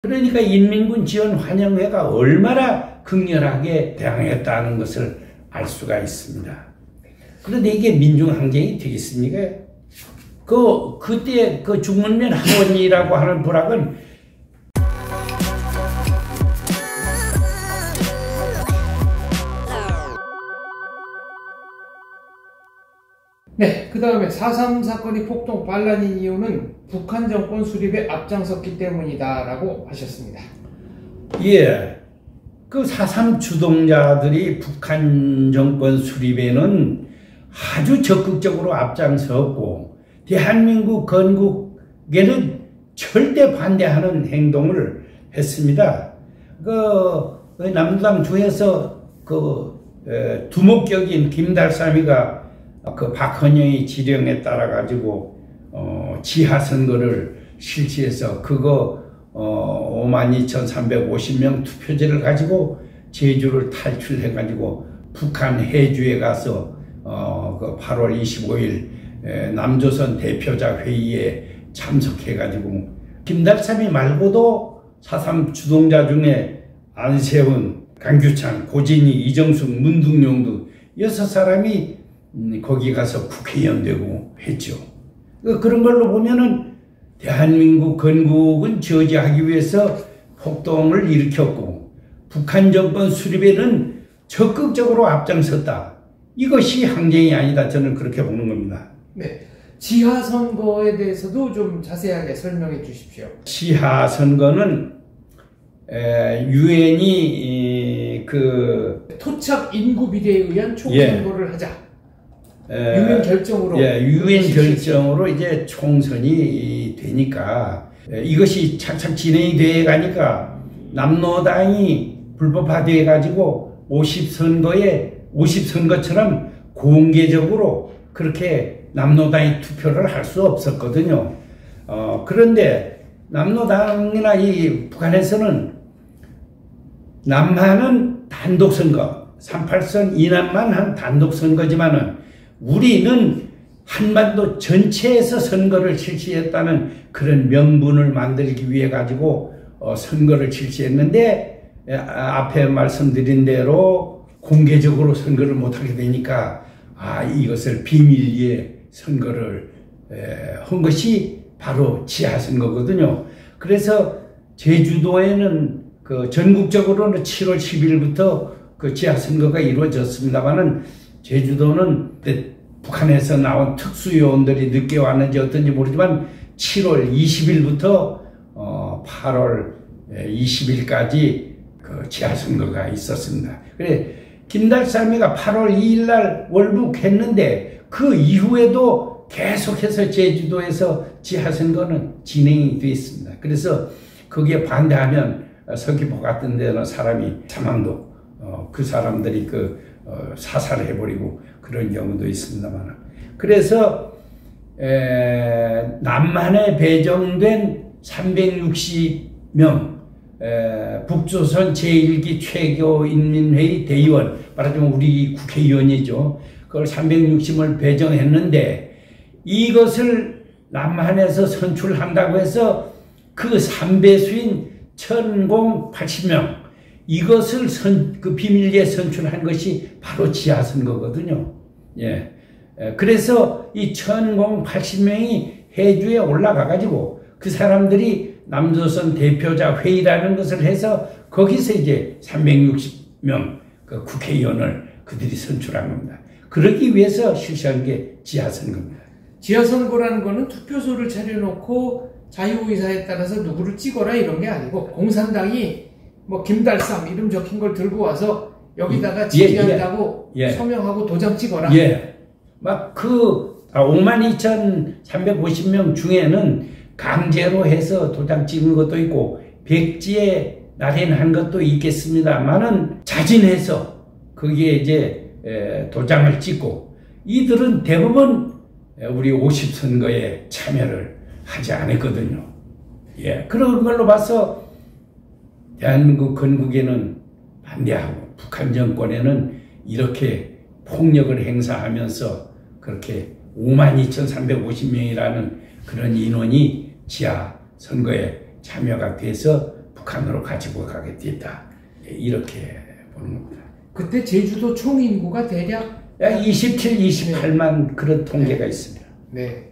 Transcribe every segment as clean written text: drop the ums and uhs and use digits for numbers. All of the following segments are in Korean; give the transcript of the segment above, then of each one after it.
그러니까 인민군 지원 환영회가 얼마나 극렬하게 대항했다는 것을 알 수가 있습니다. 그런데 이게 민중항쟁이 되겠습니까? 그때 그 중문면 학원이라고 하는 부락은 네, 그 다음에 4.3 사건이 폭동 반란인 이유는 북한 정권 수립에 앞장섰기 때문이다 라고 하셨습니다. 예, 그 4.3 주동자들이 북한 정권 수립에는 아주 적극적으로 앞장섰고 대한민국 건국에는 절대 반대하는 행동을 했습니다. 남로당 주에서 두목격인 김달삼이가 그 박헌영의 지령에 따라 가지고 지하선거를 실시해서 그거 52,350명 투표지를 가지고 제주를 탈출해 가지고 북한 해주에 가서 그 8월 25일 남조선 대표자 회의에 참석해 가지고 김달삼이 말고도 4.3 주동자 중에 안세훈, 강규찬, 고진희, 이정숙, 문둥용 6사람이 거기 가서 국회의원 되고 했죠. 그런 걸로 보면은 대한민국 건국은 저지하기 위해서 폭동을 일으켰고 북한 정권 수립에는 적극적으로 앞장섰다. 이것이 항쟁이 아니다. 저는 그렇게 보는 겁니다. 네, 지하선거에 대해서도 좀 자세하게 설명해 주십시오. 지하선거는 유엔이 토착 인구 비례에 의한 총선거를 하자. 유엔 결정으로. 예, 유엔 결정으로 이제 총선이 되니까 이것이 착착 진행이 돼 가니까 남로당이 불법화돼 가지고 50선거처럼 공개적으로 그렇게 남로당이 투표를 할 수 없었거든요. 그런데 남로당이나 이 북한에서는 남한은 단독선거, 38선 이남만 한 단독선거지만은 우리는 한반도 전체에서 선거를 실시했다는 그런 명분을 만들기 위해 가지고 선거를 실시했는데 앞에 말씀드린 대로 공개적으로 선거를 못하게 되니까 이것을 비밀리에 선거를 한 것이 바로 지하선거거든요. 그래서 제주도에는 전국적으로는 7월 10일부터 그 지하선거가 이루어졌습니다만은 제주도는 북한에서 나온 특수요원들이 늦게 왔는지 어떤지 모르지만 7월 20일부터 8월 20일까지 그 지하선거가 있었습니다. 그래 김달삼이가 8월 2일날 월북했는데 그 이후에도 계속해서 제주도에서 지하선거는 진행이 되어 있습니다. 그래서 거기에 반대하면 서귀포 같은 데는 사람이 사망도 그 사람들이 사살을 해버리고 그런 경우도 있습니다만 그래서 남한에 배정된 360명 북조선 제1기 최고인민회의 대의원 말하자면 우리 국회의원이죠. 그걸 360을 배정했는데 이것을 남한에서 선출한다고 해서 그 3배수인 1080명 이것을 비밀리에 선출한 것이 바로 지하선거거든요. 예. 그래서 이 1080명이 해주에 올라가가지고 그 사람들이 남조선 대표자 회의라는 것을 해서 거기서 이제 360명 그 국회의원을 그들이 선출한 겁니다. 그러기 위해서 실시한 게 지하선거입니다. 지하선거라는 거는 투표소를 차려놓고 자유의사에 따라서 누구를 찍어라 이런 게 아니고 공산당이 김달삼 이름 적힌 걸 들고 와서 여기다가 지지한다고 서명하고 도장 찍어라. 예. 52,350명 중에는 강제로 해서 도장 찍은 것도 있고 백지에 날인한 것도 있겠습니다만은 자진해서 거기에 이제 도장을 찍고 이들은 대부분 우리 50선거에 참여를 하지 않았거든요. 예. 그런 걸로 봐서 대한민국 건국에는 반대하고 북한 정권에는 이렇게 폭력을 행사하면서 그렇게 52,350명이라는 그런 인원이 지하 선거에 참여가 돼서 북한으로 가지고 가게 됐다. 이렇게 보는 겁니다. 그때 제주도 총 인구가 대략 27, 28만 그런 통계가 있습니다. 네.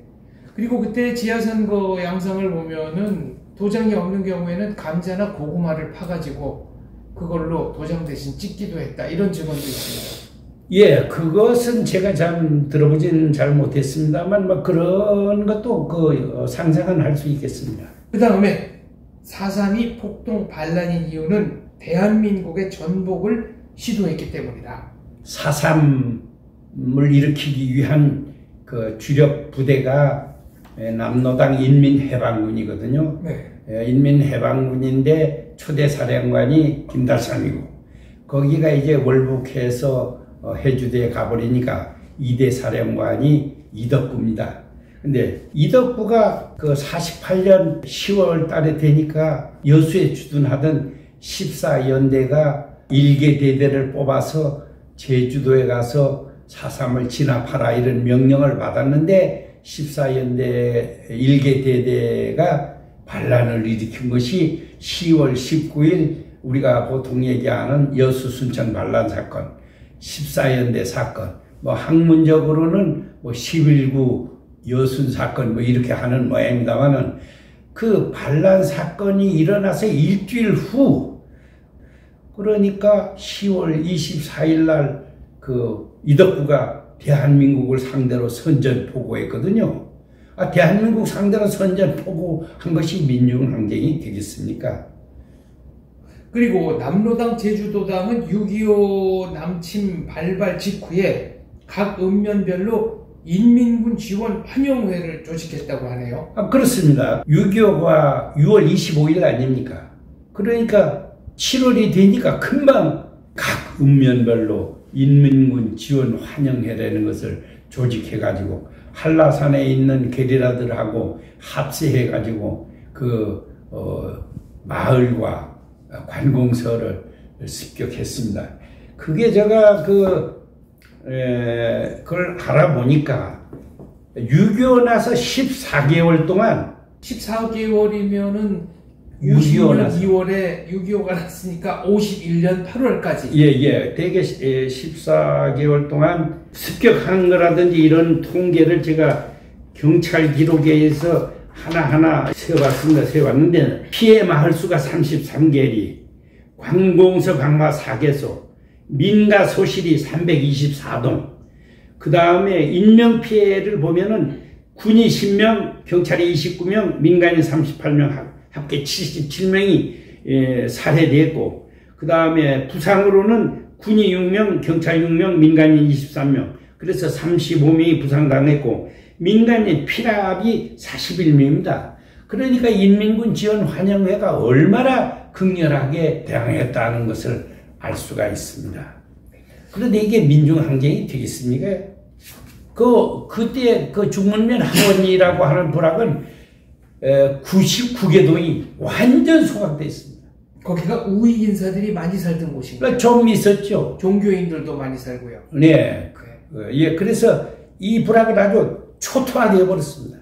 그리고 그때 지하선거 양상을 보면은 도장이 없는 경우에는 감자나 고구마를 파가지고 그걸로 도장 대신 찍기도 했다. 이런 증언도 있습니다. 예, 그것은 제가 참 들어보지는 잘 못했습니다만 뭐 그런 것도 상상은 할 수 있겠습니다. 그 다음에 4.3이 폭동 반란인 이유는 대한민국의 전복을 시도했기 때문이다. 4.3을 일으키기 위한 그 주력 부대가 남로당 인민해방군이거든요. 네. 인민해방군인데 초대 사령관이 김달삼이고 거기가 이제 월북해서 해주대에 가버리니까 2대 사령관이 이덕구입니다. 근데 이덕구가 그 48년 10월 달에 되니까 여수에 주둔하던 14연대가 일개대대를 뽑아서 제주도에 가서 4.3을 진압하라 이런 명령을 받았는데 14연대 일개대대가 반란을 일으킨 것이 10월 19일 우리가 보통 얘기하는 여수 순천 반란 사건, 14연대 사건, 뭐 학문적으로는 뭐 11구 여순 사건 뭐 이렇게 하는 모양입니다만은 그 반란 사건이 일어나서 일주일 후 그러니까 10월 24일 날 그 이덕구가 대한민국을 상대로 선전포고했거든요. 대한민국 상대로 선전포고한 것이 민중항쟁이 되겠습니까? 그리고 남로당 제주도당은 6.25 남침 발발 직후에 각 읍면별로 인민군 지원 환영회를 조직했다고 하네요. 그렇습니다. 6.25가 6월 25일 아닙니까? 그러니까 7월이 되니까 금방 각 읍면별로 인민군 지원 환영회라는 것을 조직해가지고 한라산에 있는 게리라들하고 합세해가지고 마을과 관공서를 습격했습니다. 그게 제가 그걸 알아보니까 6.25 나서 14개월 동안 14개월이면은 60년 2월에 6.25가 났으니까 51년 8월까지. 예. 대개 14개월 동안 습격한 거라든지 이런 통계를 제가 경찰 기록에서 하나하나 세워봤는데 피해 마을수가 33개리, 관공서 강화 4개소, 민가 소실이 324동, 그 다음에 인명피해를 보면은 군이 10명, 경찰이 29명, 민간인 38명, 합계 77명이 살해됐고, 그 다음에 부상으로는 군이 6명, 경찰 6명, 민간인 23명, 그래서 35명이 부상당했고, 민간인 피랍이 41명입니다. 그러니까 인민군 지원 환영회가 얼마나 극렬하게 대항했다는 것을 알 수가 있습니다. 그런데 이게 민중항쟁이 되겠습니까? 그때 중문면 학원이라고 하는 부락은 99개 동이 완전 소각되어 있습니다. 거기가 우익 인사들이 많이 살던 곳인가요? 좀 있었죠. 종교인들도 많이 살고요. 네. 예, 그래서 이 부락은 아주 초토화되어 버렸습니다.